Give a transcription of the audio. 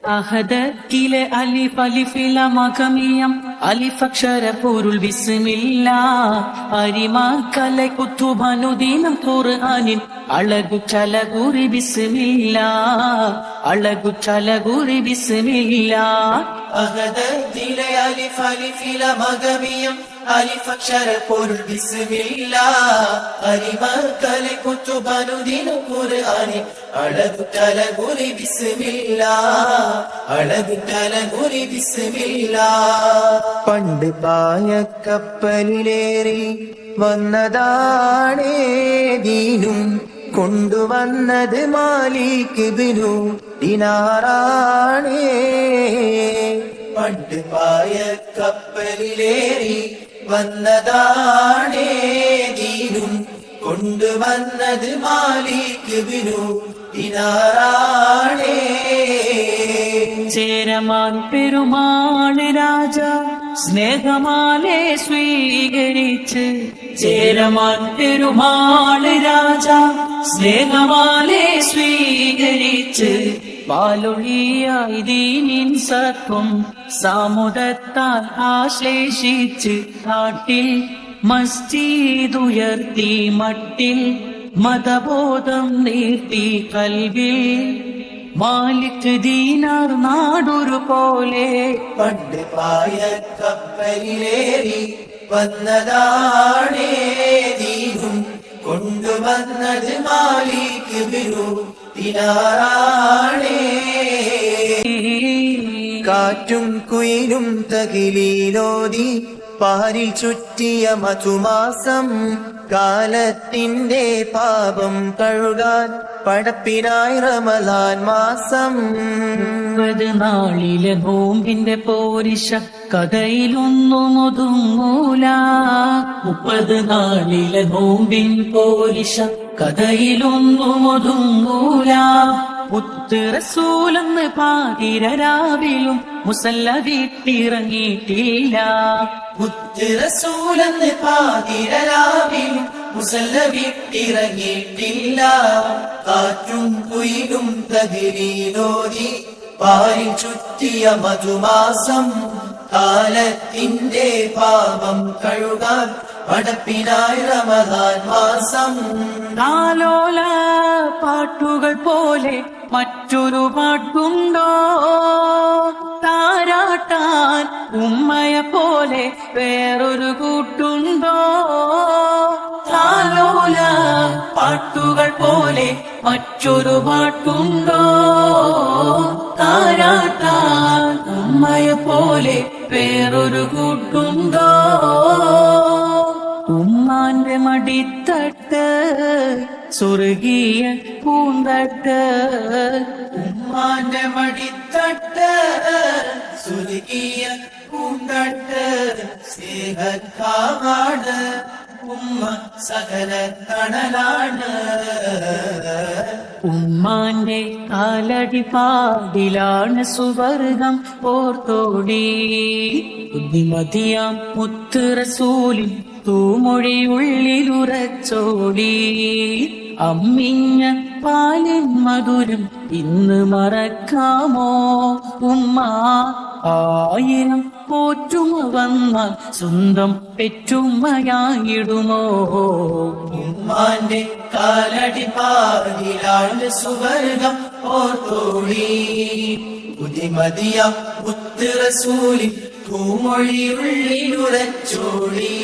അഹദത്തിലെ അലിഫ് അലിഫില മഖമിയം അലിഫക്ഷര പൊരുൾ ബിസ്മില്ല അരിമക്കല കുത്തുബനുദീനം ഖുർആനിൻ അഴകു ചലകുറി ബിസ്മില്ല അഴകു ചലകുറി ബിസ്മില്ല അഹദത്തിലെ അലിഫ് അലിഫില മഖമിയം അലിഫക്ഷര പൊരുൾ ബിസ്മില്ല അരിമക്കല കുത്തുബനുദീനം ഖുർആനിൻ അഴകു ചലകുറി ബിസ്മില്ല അഴകു ചലകുറി ബിസ്മില്ല. പണ്ട് പായക്കപ്പലിലേറി വന്നതാണേ ദീനും കൊണ്ടുവന്നത് മാലിക് ഇബ്നു ദിനാറാണേ. പണ്ട് പായക്കപ്പലിലേറി വന്നതാണേ ദീനും കൊണ്ടുവന്നത് മാലിക് ഇബ്നു ദിനാറാണേ. ചേരമാൻ പെരുമാള് രാജ സ്നേഹമാലെ സ്വീകരിച്ച് ചേരമാൻ പെരുമാള് രാജ സ്നേഹമാലെ സ്വീകരിച്ച് പാലൊഴിയായി ദീനിൻ സത്വം സാമുദത്താൽ ആശ്ലേഷിച്ച് നാട്ടിൽ മസ്ജിദുയർത്തി മട്ടിൽ മതബോധം നീർത്തി കൽവിൽ മാലിക് ദീനാർ നാടൊരു പോലെ. പണ്ട് പായക്കപ്പലിലേറി വന്നതാണേ ദീനും കൊണ്ടുവന്നത് മാലിക് ഇബ്നു ദിനാറാണേ. കാറ്റും കുയിലും തകിലീലോതി പാരിൽ ചുറ്റിയ മധുമാസം കാലത്തിന്റെ പാപം കഴുകാൻ പടപ്പിനായി റമളാൻ മാസം. 30 നാളിലെ നോമ്പിന്റെ പോരിശ കഥയിലൊന്നും ഒതുങ്ങൂല 30 നാളിലെ നോമ്പിൻ പോരിശ കഥയിലൊന്നും ഒതുങ്ങൂല. മുത്ത് റസൂലെന്ന് പാതിരാവിലും മുസല്ല വിട്ടിറങ്ങിയിട്ടില്ല മുത്ത് റസൂലെന്ന് പാതിരാവിലും മുസല്ല വിട്ടിറങ്ങിയിട്ടില്ല. കാറ്റും കുയിലും തകിലീലോതി പാരിൽ ചുറ്റിയ മധുമാസം കാലത്തിന്റെ പാപം കഴുകാൻ പടപ്പിനായി റമളാൻ മാസം. താലോല പാട്ടുകൾ പോലെ മറ്റൊരു പാട്ടുണ്ടോ താരാട്ടാൻ ഉമ്മയെ പോലെ വേറൊരു കൂട്ടുണ്ടോ. താലോല പാട്ടുകൾ പോലെ മറ്റൊരു പാട്ടുണ്ടോ താരാട്ടാൻ ഉമ്മയെ പോലെ വേറൊരു കൂട്ടുണ്ടോ. ഉമ്മാന്റെ മടിത്തട്ട് സ്വർഗീയ പൂന്തട്ട് ഉമ്മാന്റെ മടിത്തട്ട് സ്വർഗീയ പൂന്തട്ട് സ്നേഹക്കാവാണ് ഉമ്മ സകല തണലാണ്. ഉമ്മാന്റെ കാലടി പാടിലാണ് സുവർഗം ഓർത്തോടി ബുദ്ധിമതിയാം മുത്ത് റസൂലിൻ തൂമൊഴി ഉള്ളിലുറച്ചോടി. അമ്മിഞ്ഞ പാലിൻ മധുരം ഇന്ന് മറക്കാമോ ഉമ്മ 1000 പോറ്റുമ വന്നാൽ സ്വന്തം പെറ്റുമ്മയായിടുമോ. ഉമ്മാന്റെ കാലടി പാടിലാണ് സുവർഗം ഓർത്തോടി ബുദ്ധിമതിയാം മുത്ത് റസൂലിൻ തൂമൊഴി ഉള്ളിലുറച്ചോടി.